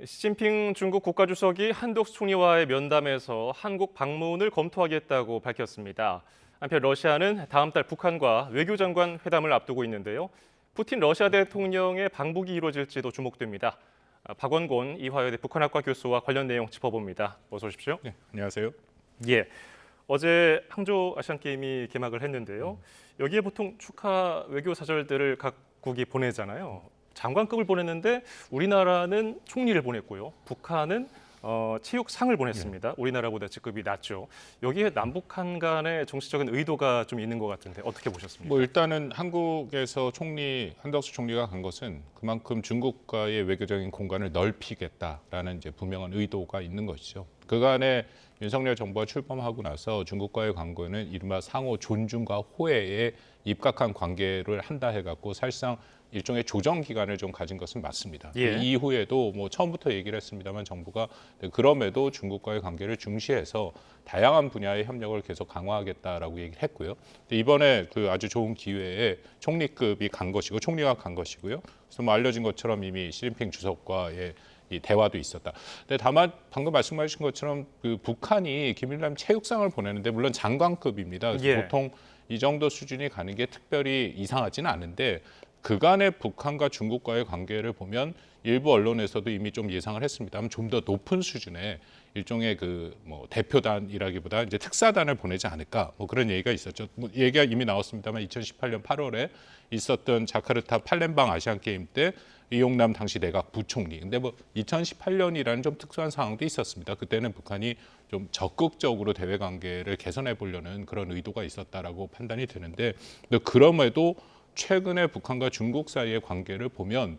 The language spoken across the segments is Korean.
시진핑 중국 국가주석이 한덕수 총리와의 면담에서 한국 방문을 검토하겠다고 밝혔습니다. 한편 러시아는 다음 달 북한과 외교장관 회담을 앞두고 있는데요. 푸틴 러시아 대통령의 방북이 이루어질지도 주목됩니다. 박원곤 이화여대 북한학과 교수와 관련 내용 짚어봅니다. 어서 오십시오. 네, 안녕하세요. 예, 어제 항저우 아시안게임이 개막을 했는데요. 여기에 보통 축하 외교 사절들을 각국이 보내잖아요. 장관급을 보냈는데 우리나라는 총리를 보냈고요. 북한은 체육상을 보냈습니다. 우리나라보다 직급이 낮죠. 여기에 남북한 간의 정치적인 의도가 좀 있는 것 같은데 어떻게 보셨습니까? 뭐 일단은 한국에서 한덕수 총리가 간 것은 그만큼 중국과의 외교적인 공간을 넓히겠다라는 이제 분명한 의도가 있는 것이죠. 그간에 윤석열 정부가 출범하고 나서 중국과의 관계는 이른바 상호 존중과 호혜에 입각한 관계를 한다 해갖고 사실상 일종의 조정 기간을 좀 가진 것은 맞습니다. 예. 이후에도 뭐 처음부터 얘기를 했습니다만 정부가 그럼에도 중국과의 관계를 중시해서 다양한 분야의 협력을 계속 강화하겠다라고 얘기를 했고요. 이번에 그 아주 좋은 기회에 총리급이 간 것이고 총리가 간 것이고요. 그래서 뭐 알려진 것처럼 이미 시진핑 주석과의 이 대화도 있었다. 근데 다만 방금 말씀하신 것처럼 그 북한이 김일남 체육상을 보내는데 물론 장관급입니다. 그래서 예. 보통 이 정도 수준이 가는 게 특별히 이상하지는 않은데 그간의 북한과 중국과의 관계를 보면 일부 언론에서도 이미 좀 예상을 했습니다만 좀 더 높은 수준의 일종의 그 뭐 대표단이라기보다 이제 특사단을 보내지 않을까 뭐 그런 얘기가 있었죠. 뭐 얘기가 이미 나왔습니다만 2018년 8월에 있었던 자카르타 팔렘방 아시안 게임 때 이용남 당시 내각 부총리. 근데 뭐 2018년이라는 좀 특수한 상황도 있었습니다. 그때는 북한이 좀 적극적으로 대외 관계를 개선해 보려는 그런 의도가 있었다라고 판단이 되는데 그럼에도 최근에 북한과 중국 사이의 관계를 보면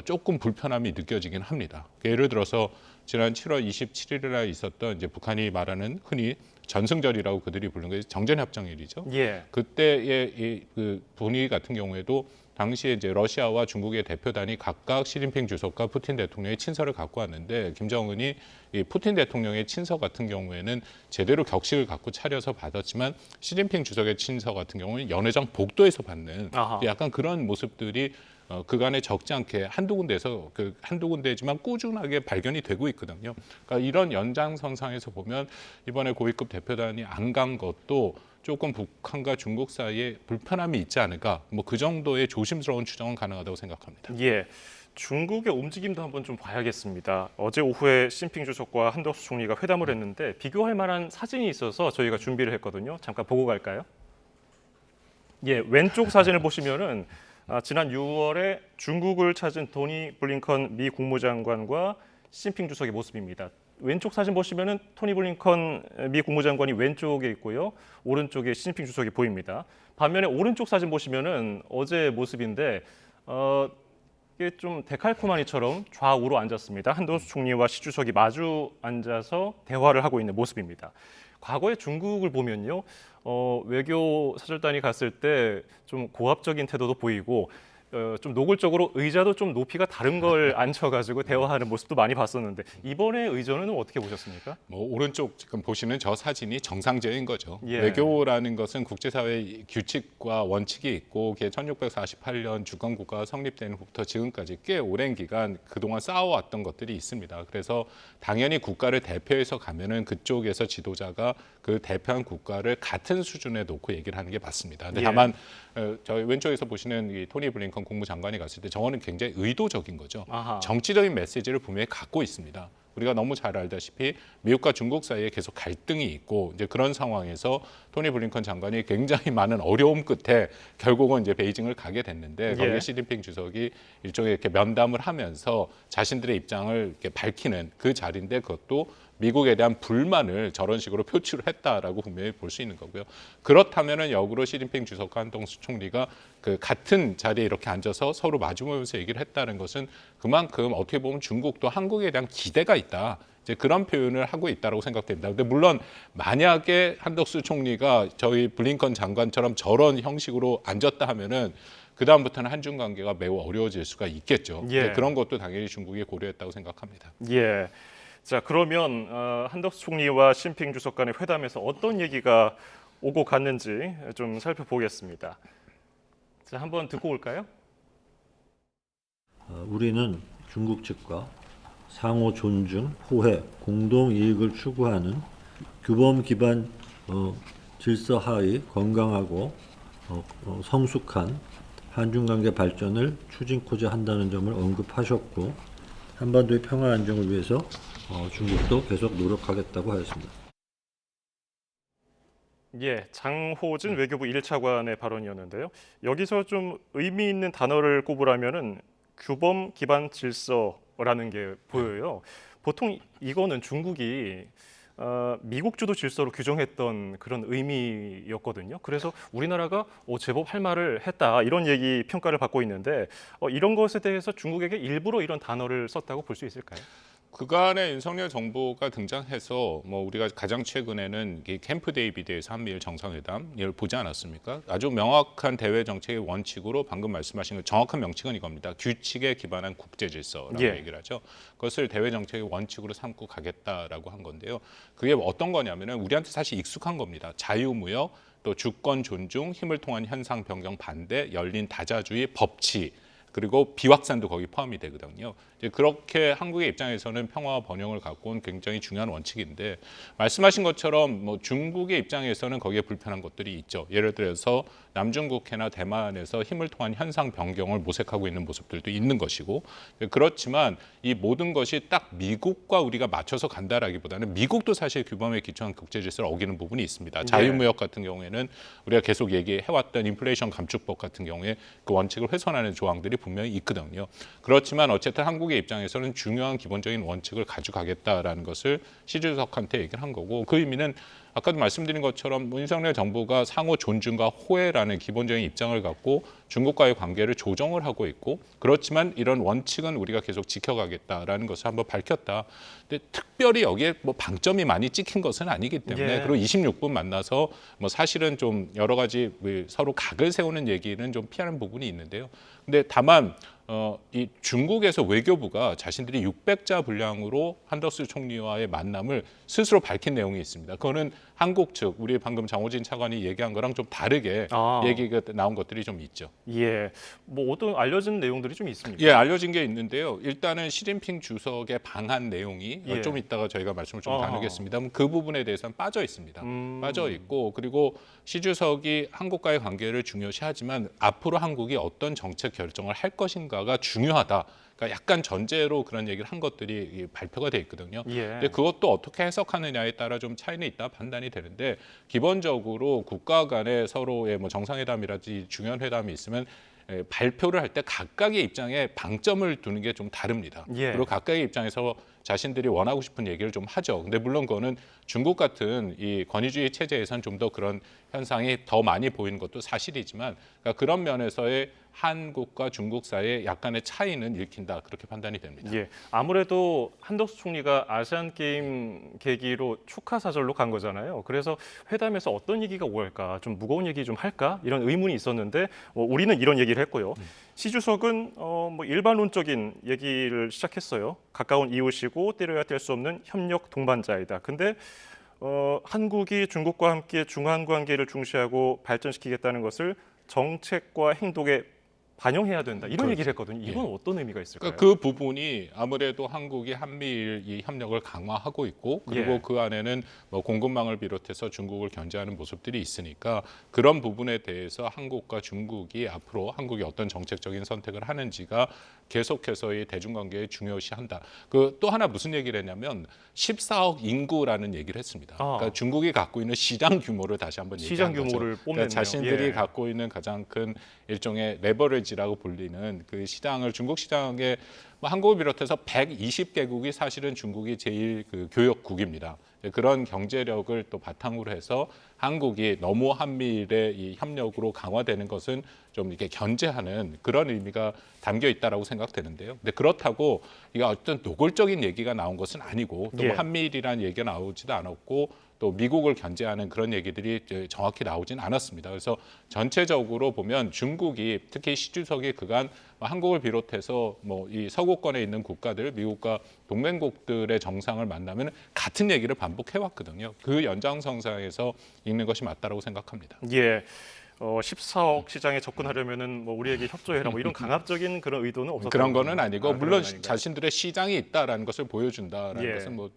조금 불편함이 느껴지긴 합니다. 예를 들어서 지난 7월 27일에 있었던 이제 북한이 말하는 흔히 전승절이라고 그들이 부르는 게 정전협정일이죠. 예. 그때의 그 분위기 같은 경우에도 당시에 이제 러시아와 중국의 대표단이 각각 시진핑 주석과 푸틴 대통령의 친서를 갖고 왔는데 김정은이 이 푸틴 대통령의 친서 같은 경우에는 제대로 격식을 갖고 차려서 받았지만 시진핑 주석의 친서 같은 경우는 연회장 복도에서 받는 아하. 약간 그런 모습들이 그간에 적지 않게 한두 군데에서 한두 군데지만 꾸준하게 발견이 되고 있거든요. 그러니까 이런 연장선상에서 보면 이번에 고위급 대표단이 안 간 것도 조금 북한과 중국 사이에 불편함이 있지 않을까, 뭐 그 정도의 조심스러운 추정은 가능하다고 생각합니다. 예. 중국의 움직임도 한번 좀 봐야겠습니다. 어제 오후에 시진핑 주석과 한덕수 총리가 회담을 했는데 비교할 만한 사진이 있어서 저희가 준비를 했거든요. 잠깐 보고 갈까요? 예, 왼쪽 사진을 보시면은 지난 6월에 중국을 찾은 토니 블링컨 미 국무장관과 시진핑 주석의 모습입니다. 왼쪽 사진 보시면은 토니 블링컨 미 국무장관이 왼쪽에 있고요. 오른쪽에 시진핑 주석이 보입니다. 반면에 오른쪽 사진 보시면은 어제 모습인데 이게 좀 데칼코마니처럼 좌우로 앉았습니다. 한덕수 총리와 시 주석이 마주 앉아서 대화를 하고 있는 모습입니다. 과거에 중국을 보면요, 외교 사절단이 갔을 때 좀 고압적인 태도도 보이고 좀 노골적으로 의자도 좀 높이가 다른 걸 앉혀가지고 대화하는 모습도 많이 봤었는데 이번에 의전은 어떻게 보셨습니까? 뭐 오른쪽 지금 보시는 저 사진이 정상적인 거죠. 예. 외교라는 것은 국제사회의 규칙과 원칙이 있고 그게 1648년 주권국가가 성립된 후부터 지금까지 꽤 오랜 기간 그동안 쌓아왔던 것들이 있습니다. 그래서 당연히 국가를 대표해서 가면은 그쪽에서 지도자가 그 대표한 국가를 같은 수준에 놓고 얘기를 하는 게 맞습니다. 근데 예. 다만 저희 왼쪽에서 보시는 이 토니 블링컨 국무장관이 갔을 때 저거는 굉장히 의도적인 거죠. 아하. 정치적인 메시지를 분명히 갖고 있습니다. 우리가 너무 잘 알다시피 미국과 중국 사이에 계속 갈등이 있고 이제 그런 상황에서 토니 블링컨 장관이 굉장히 많은 어려움 끝에 결국은 이제 베이징을 가게 됐는데 거기에 예. 시진핑 주석이 일종의 이렇게 면담을 하면서 자신들의 입장을 이렇게 밝히는 그 자리인데 그것도 미국에 대한 불만을 저런 식으로 표출을 했다라고 분명히 볼 수 있는 거고요. 그렇다면은 역으로 시진핑 주석과 한덕수 총리가 그 같은 자리에 이렇게 앉아서 서로 마주보면서 얘기를 했다는 것은 그만큼 어떻게 보면 중국도 한국에 대한 기대가 있다. 이제 그런 표현을 하고 있다고 생각됩니다. 근데 물론 만약에 한덕수 총리가 저희 블링컨 장관처럼 저런 형식으로 앉았다 하면은 그 다음부터는 한중 관계가 매우 어려워질 수가 있겠죠. 예. 그런 것도 당연히 중국이 고려했다고 생각합니다. 예. 자, 그러면 한덕수 총리와 시진핑 주석 간의 회담에서 어떤 얘기가 오고 갔는지 좀 살펴보겠습니다. 자, 한번 듣고 올까요? 우리는 중국 측과 상호 존중, 호혜, 공동 이익을 추구하는 규범 기반 질서 하의 건강하고 성숙한 한중 관계 발전을 추진코자 한다는 점을 언급하셨고, 한반도의 평화 안정을 위해서 중국도 계속 노력하겠다고 하였습니다. 예, 장호진 외교부 1차관의 발언이었는데요. 여기서 좀 의미 있는 단어를 꼽으라면은 규범 기반 질서라는 게 보여요. 보통 이거는 중국이 미국 주도 질서로 규정했던 그런 의미였거든요. 그래서 우리나라가 제법 할 말을 했다 이런 얘기 평가를 받고 있는데 이런 것에 대해서 중국에게 일부러 이런 단어를 썼다고 볼 수 있을까요? 그간에 윤석열 정부가 등장해서 뭐 우리가 가장 최근에는 이 캠프 데이비드에서 한미일 정상회담을 보지 않았습니까? 아주 명확한 대외 정책의 원칙으로 방금 말씀하신 정확한 명칭은 이겁니다. 규칙에 기반한 국제 질서라고 예. 얘기를 하죠. 그것을 대외 정책의 원칙으로 삼고 가겠다라고 한 건데요. 그게 어떤 거냐면은 우리한테 사실 익숙한 겁니다. 자유무역, 또 주권 존중, 힘을 통한 현상 변경 반대, 열린 다자주의, 법치. 그리고 비확산도 거기 포함이 되거든요. 이제 그렇게 한국의 입장에서는 평화와 번영을 갖고 온 굉장히 중요한 원칙인데, 말씀하신 것처럼 뭐 중국의 입장에서는 거기에 불편한 것들이 있죠. 예를 들어서 남중국해나 대만에서 힘을 통한 현상 변경을 모색하고 있는 모습들도 있는 것이고, 그렇지만 이 모든 것이 딱 미국과 우리가 맞춰서 간다라기보다는 미국도 사실 규범에 기초한 국제 질서를 어기는 부분이 있습니다. 자유무역 같은 경우에는 우리가 계속 얘기해왔던 인플레이션 감축법 같은 경우에 그 원칙을 훼손하는 조항들이 분명히 있거든요. 그렇지만 어쨌든 한국의 입장에서는 중요한 기본적인 원칙을 가져가겠다라는 것을 시 주석한테 얘기를 한 거고, 그 의미는 아까도 말씀드린 것처럼 윤석열 정부가 상호 존중과 호혜라는 기본적인 입장을 갖고 중국과의 관계를 조정을 하고 있고, 그렇지만 이런 원칙은 우리가 계속 지켜가겠다라는 것을 한번 밝혔다. 근데 특별히 여기에 뭐 방점이 많이 찍힌 것은 아니기 때문에 그리고 26분 만나서 뭐 사실은 좀 여러 가지 서로 각을 세우는 얘기는 좀 피하는 부분이 있는데요. 근데 다만 이 중국에서 외교부가 자신들이 600자 분량으로 한덕수 총리와의 만남을 스스로 밝힌 내용이 있습니다. 그거는 한국 측, 우리 방금 장호진 차관이 얘기한 거랑 좀 다르게 얘기가 나온 것들이 좀 있죠. 예, 뭐 어떤 알려진 내용들이 좀 있습니까? 예, 알려진 게 있는데요. 일단은 시진핑 주석의 방한 내용이 예. 좀 이따가 저희가 말씀을 좀 나누겠습니다만 그 부분에 대해서는 빠져 있습니다. 빠져 있고, 그리고 시 주석이 한국과의 관계를 중요시하지만 앞으로 한국이 어떤 정책 결정을 할 것인가가 중요하다. 그러니까 약간 전제로 그런 얘기를 한 것들이 발표가 돼 있거든요. 예. 근데 그것도 어떻게 해석하느냐에 따라 좀 차이는 있다 판단이 되는데, 기본적으로 국가 간의 서로의 뭐 정상회담이라든지 중요한 회담이 있으면 발표를 할 때 각각의 입장에 방점을 두는 게 좀 다릅니다. 예. 그리고 각각의 입장에서 자신들이 원하고 싶은 얘기를 좀 하죠. 근데 물론 그거는 중국 같은 이 권위주의 체제에선 좀 더 그런 현상이 더 많이 보이는 것도 사실이지만, 그러니까 그런 면에서의 한국과 중국 사이의 약간의 차이는 읽힌다, 그렇게 판단이 됩니다. 예, 아무래도 한덕수 총리가 아시안 게임 계기로 축하 사절로 간 거잖아요. 그래서 회담에서 어떤 얘기가 오갈까, 좀 무거운 얘기 좀 할까 이런 의문이 있었는데 우리는 이런 얘기를 했고요. 시 주석은 뭐 일반론적인 얘기를 시작했어요. 가까운 이웃이고 때려야 뗄 수 없는 협력 동반자이다. 근데 한국이 중국과 함께 중한 관계를 중시하고 발전시키겠다는 것을 정책과 행동에 반영해야 된다. 이런 그렇죠. 얘기를 했거든요. 이건 어떤 의미가 있을까요? 그러니까 그 부분이 아무래도 한국이 한미일 이 협력을 강화하고 있고, 그리고 예. 그 안에는 뭐 공급망을 비롯해서 중국을 견제하는 모습들이 있으니까 그런 부분에 대해서 한국과 중국이 앞으로 한국이 어떤 정책적인 선택을 하는지가 계속해서 이 대중관계에 중요시한다. 그 또 하나 무슨 얘기를 했냐면 14억 인구라는 얘기를 했습니다. 그러니까 중국이 갖고 있는 시장 규모를 다시 한번 시장 얘기한 거죠. 규모를 뽐냈네요. 그러니까 자신들이 예. 갖고 있는 가장 큰 일종의 레버리지라고 불리는 그 시장을, 중국 시장에 뭐 한국을 비롯해서 120개국이 사실은 중국이 제일 그 교역국입니다. 그런 경제력을 또 바탕으로 해서 한국이 너무 한미일의 이 협력으로 강화되는 것은 좀 이렇게 견제하는 그런 의미가 담겨 있다라고 생각되는데요. 근데 그렇다고 이게 어떤 노골적인 얘기가 나온 것은 아니고, 또 예. 한미일이라는 얘기가 나오지도 않았고, 또 미국을 견제하는 그런 얘기들이 정확히 나오진 않았습니다. 그래서 전체적으로 보면 중국이, 특히 시 주석이 그간 한국을 비롯해서 뭐 이 서구권에 있는 국가들, 미국과 동맹국들의 정상을 만나면 같은 얘기를 반복해 왔거든요. 그 연장선상에서 읽는 것이 맞다라고 생각합니다. 예. 14억 시장에 접근하려면은 뭐 우리에게 협조해라 뭐 이런 강압적인 그런 의도는 없었던 그런 거는 거죠? 아니고 그런 물론 건 아닌가요? 자신들의 시장이 있다라는 것을 보여준다라는 예. 것은 뭐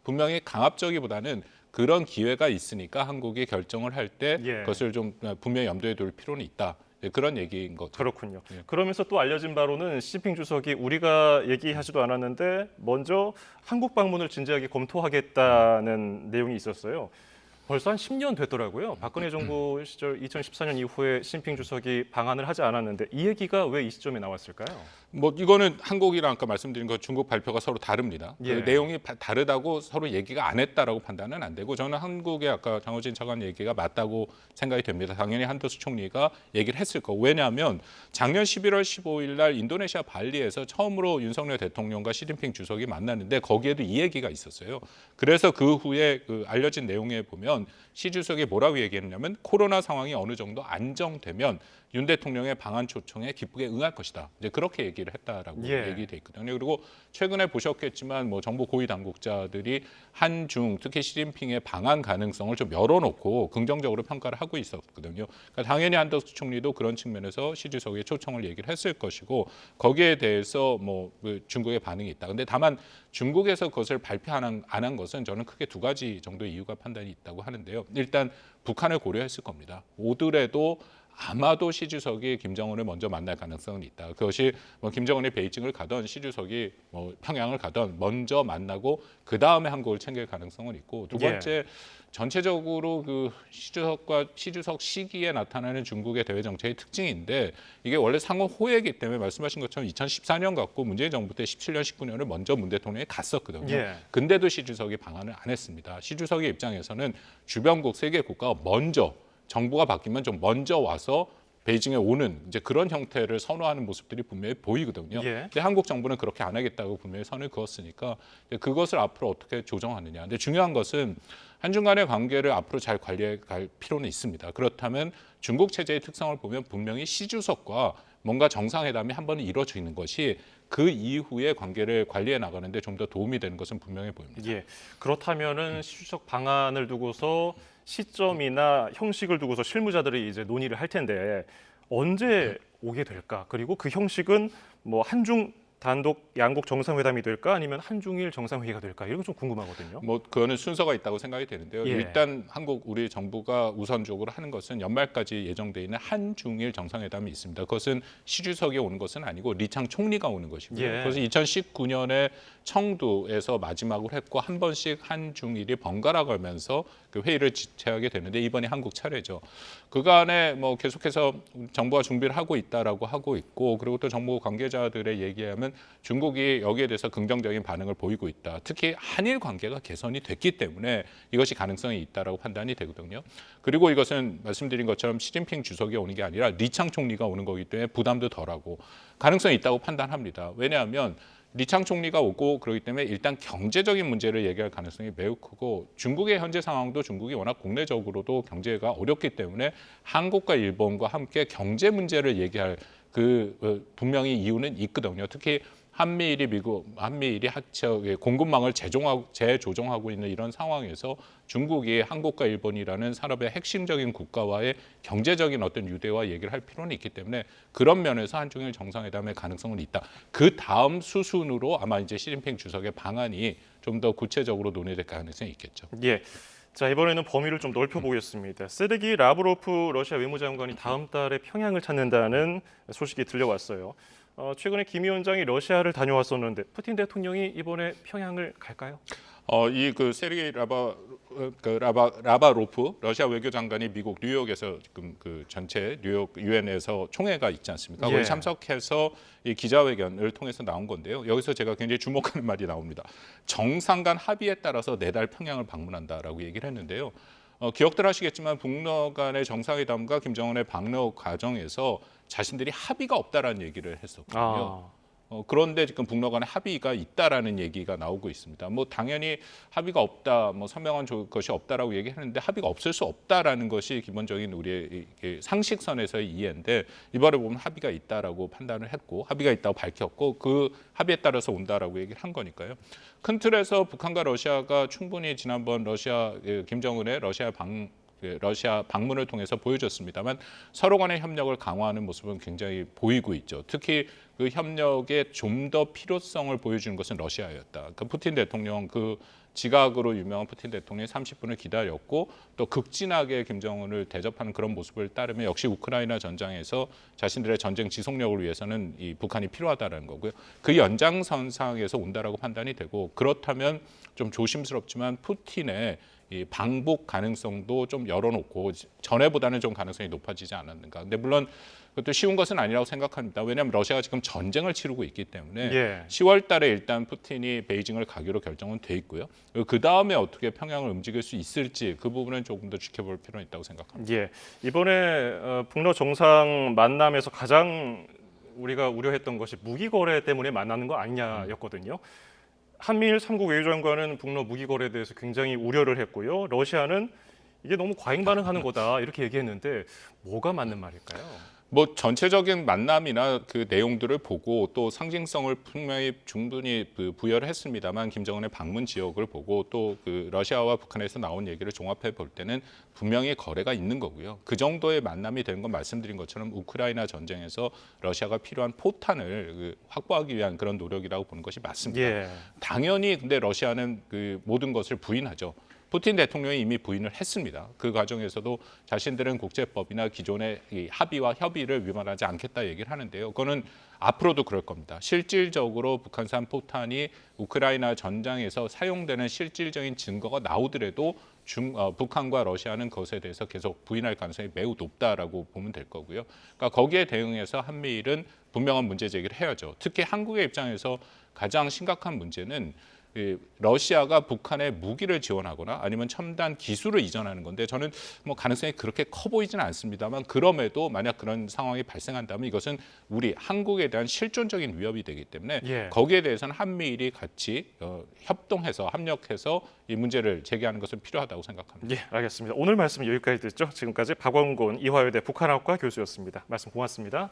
분명히 강압적이보다는 그런 기회가 있으니까 한국이 결정을 할 때 예. 그것을 좀 분명히 염두에 둘 필요는 있다. 그런 얘기인 거죠. 그렇군요. 예. 그러면서 또 알려진 바로는 시진핑 주석이 우리가 얘기하지도 않았는데 먼저 한국 방문을 진지하게 검토하겠다는 내용이 있었어요. 벌써 한 10년 됐더라고요. 박근혜 정부 시절 2014년 이후에 시진핑 주석이 방한을 하지 않았는데 이 얘기가 왜 이 시점에 나왔을까요? 뭐 이거는 한국이랑 아까 말씀드린 것 중국 발표가 서로 다릅니다. 예. 그 내용이 다르다고 서로 얘기가 안 했다라고 판단은 안 되고 저는 한국의 아까 장호진 차관 얘기가 맞다고 생각이 됩니다. 당연히 한덕수 총리가 얘기를 했을 거고 왜냐하면 작년 11월 15일 날 인도네시아 발리에서 처음으로 윤석열 대통령과 시진핑 주석이 만났는데 거기에도 이 얘기가 있었어요. 그래서 그 후에 그 알려진 내용에 보면 시 주석이 뭐라고 얘기했냐면 코로나 상황이 어느 정도 안정되면 윤 대통령의 방한 초청에 기쁘게 응할 것이다. 이제 그렇게 얘기를 했다라고 예. 얘기돼 있거든요. 그리고 최근에 보셨겠지만 뭐 정부 고위 당국자들이 한중 특히 시진핑의 방한 가능성을 좀 열어놓고 긍정적으로 평가를 하고 있었거든요. 그러니까 당연히 한덕수 총리도 그런 측면에서 시 주석의 초청을 얘기를 했을 것이고 거기에 대해서 뭐 중국의 반응이 있다. 근데 다만 중국에서 그것을 발표 안 한 것은 저는 크게 두 가지 정도의 이유가 판단이 있다고 하는데요. 일단 북한을 고려했을 겁니다. 오더라도 아마도 시 주석이 김정은을 먼저 만날 가능성은 있다. 그것이 뭐 김정은이 베이징을 가던 시 주석이 뭐 평양을 가던 먼저 만나고 그 다음에 한국을 챙길 가능성은 있고 두 번째 전체적으로 그 시 주석 시기에 나타나는 중국의 대외 정책의 특징인데 이게 원래 상호 호혜이기 때문에 말씀하신 것처럼 2014년 갖고 문재인 정부 때 17년, 19년을 먼저 문 대통령이 갔었거든요. 예. 근데도 시 주석이 방한을 안 했습니다. 시 주석의 입장에서는 주변국 세계 국가가 먼저 정부가 바뀌면 좀 먼저 와서 베이징에 오는 이제 그런 형태를 선호하는 모습들이 분명히 보이거든요. 예. 근데 한국 정부는 그렇게 안 하겠다고 분명히 선을 그었으니까 그것을 앞으로 어떻게 조정하느냐. 근데 중요한 것은 한중 간의 관계를 앞으로 잘 관리해 갈 필요는 있습니다. 그렇다면 중국 체제의 특성을 보면 분명히 시 주석과 뭔가 정상회담이 한 번은 이루어지는 것이 그 이후에 관계를 관리해 나가는데 좀 더 도움이 되는 것은 분명해 보입니다. 예. 그렇다면은 시주석 방안을 두고서 시점이나 형식을 두고서 실무자들이 이제 논의를 할 텐데 언제 오게 될까? 그리고 그 형식은 뭐 한중 단독 양국 정상회담이 될까? 아니면 한중일 정상회의가 될까? 이런 거 좀 궁금하거든요. 뭐 그거는 순서가 있다고 생각이 되는데요. 예. 일단 우리 정부가 우선적으로 하는 것은 연말까지 예정돼 있는 한중일 정상회담이 있습니다. 그것은 시 주석이 오는 것은 아니고 리창 총리가 오는 것이고요. 예. 그래서 2019년에 청두에서 마지막으로 했고 한 번씩 한중일이 번갈아 가면서 그 회의를 지체하게 되는데 이번이 한국 차례죠. 그간에 뭐 계속해서 정부가 준비를 하고 있다라고 하고 있고 그리고 또 정부 관계자들의 얘기하면 중국이 여기에 대해서 긍정적인 반응을 보이고 있다. 특히 한일 관계가 개선이 됐기 때문에 이것이 가능성이 있다라고 판단이 되거든요. 그리고 이것은 말씀드린 것처럼 시진핑 주석이 오는 게 아니라 리창 총리가 오는 거기 때문에 부담도 덜하고 가능성이 있다고 판단합니다. 왜냐하면 리창 총리가 오고 그렇기 때문에 일단 경제적인 문제를 얘기할 가능성이 매우 크고 중국의 현재 상황도 중국이 워낙 국내적으로도 경제가 어렵기 때문에 한국과 일본과 함께 경제 문제를 얘기할 분명히 이유는 있거든요. 특히 한미일이 공급망을 재조정하고 있는 이런 상황에서 중국이 한국과 일본이라는 산업의 핵심적인 국가와의 경제적인 어떤 유대와 얘기를 할 필요는 있기 때문에 그런 면에서 한중일 정상회담의 가능성은 있다. 그 다음 수순으로 아마 이제 시진핑 주석의 방안이 좀 더 구체적으로 논의될 가능성이 있겠죠. 예. 자, 이번에는 범위를 좀 넓혀 보겠습니다. 세르기 라브로프 러시아 외무장관이 다음 달에 평양을 찾는다는 소식이 들려왔어요. 최근에 김 위원장이 러시아를 다녀왔었는데 푸틴 대통령이 이번에 평양을 갈까요? 이 세르게이 라바로프 러시아 외교장관이 미국 뉴욕에서 지금 그 전체 뉴욕 유엔에서 총회가 있지 않습니까? 예. 거기 참석해서 이 기자회견을 통해서 나온 건데요. 여기서 제가 굉장히 주목하는 말이 나옵니다. 정상 간 합의에 따라서 내달 평양을 방문한다라고 얘기를 했는데요. 기억들 하시겠지만 북러 간의 정상회담과 김정은의 방러 과정에서 자신들이 합의가 없다라는 얘기를 했었거든요. 그런데 지금 북러 간에 합의가 있다라는 얘기가 나오고 있습니다. 뭐 당연히 합의가 없다, 뭐 선명한 것이 없다라고 얘기했는데 합의가 없을 수 없다라는 것이 기본적인 우리의 상식선에서의 이해인데 이번에 보면 합의가 있다라고 판단을 했고 합의가 있다고 밝혔고 그 합의에 따라서 온다라고 얘기를 한 거니까요. 큰 틀에서 북한과 러시아가 충분히 지난번 김정은의 러시아 러시아 방문을 통해서 보여줬습니다만 서로 간의 협력을 강화하는 모습은 굉장히 보이고 있죠. 특히 그 협력의 좀 더 필요성을 보여주는 것은 러시아였다. 그 푸틴 대통령 그 지각으로 유명한 푸틴 대통령이 30분을 기다렸고 또 극진하게 김정은을 대접하는 그런 모습을 따르면 역시 우크라이나 전장에서 자신들의 전쟁 지속력을 위해서는 이 북한이 필요하다라는 거고요. 그 연장선상에서 온다라고 판단이 되고 그렇다면 좀 조심스럽지만 푸틴의 이 방북 가능성도 좀 열어놓고 전에보다는 좀 가능성이 높아지지 않았는가. 근데 물론 그것도 쉬운 것은 아니라고 생각합니다. 왜냐하면 러시아가 지금 전쟁을 치르고 있기 때문에 예. 10월 달에 일단 푸틴이 베이징을 가기로 결정은 돼 있고요. 그 다음에 어떻게 평양을 움직일 수 있을지 그 부분은 조금 더 지켜볼 필요는 있다고 생각합니다. 예. 이번에 북러 정상 만남에서 가장 우리가 우려했던 것이 무기 거래 때문에 만나는 거 아니냐였거든요. 한미일 3국 외교장관은 북러 무기 거래에 대해서 굉장히 우려를 했고요. 러시아는 이게 너무 과잉 반응하는 거다 이렇게 얘기했는데 뭐가 맞는 말일까요? 뭐 전체적인 만남이나 그 내용들을 보고 또 상징성을 분명히 충분히 부여를 했습니다만 김정은의 방문 지역을 보고 또 그 러시아와 북한에서 나온 얘기를 종합해 볼 때는 분명히 거래가 있는 거고요. 그 정도의 만남이 되는 건 말씀드린 것처럼 우크라이나 전쟁에서 러시아가 필요한 포탄을 확보하기 위한 그런 노력이라고 보는 것이 맞습니다. 예. 당연히 근데 러시아는 그 모든 것을 부인하죠. 푸틴 대통령이 이미 부인을 했습니다. 그 과정에서도 자신들은 국제법이나 기존의 이 합의와 협의를 위반하지 않겠다 얘기를 하는데요. 그거는 앞으로도 그럴 겁니다. 실질적으로 북한산 포탄이 우크라이나 전장에서 사용되는 실질적인 증거가 나오더라도 북한과 러시아는 그것에 대해서 계속 부인할 가능성이 매우 높다라고 보면 될 거고요. 그러니까 거기에 대응해서 한미일은 분명한 문제 제기를 해야죠. 특히 한국의 입장에서 가장 심각한 문제는 러시아가 북한에 무기를 지원하거나 아니면 첨단 기술을 이전하는 건데 저는 뭐 가능성이 그렇게 커 보이지는 않습니다만 그럼에도 만약 그런 상황이 발생한다면 이것은 우리 한국에 대한 실존적인 위협이 되기 때문에 예. 거기에 대해서는 한미일이 같이 협동해서 합력해서 이 문제를 제기하는 것은 필요하다고 생각합니다. 예, 알겠습니다. 오늘 말씀 여기까지 듣죠. 지금까지 박원곤 이화여대 북한학과 교수였습니다. 말씀 고맙습니다.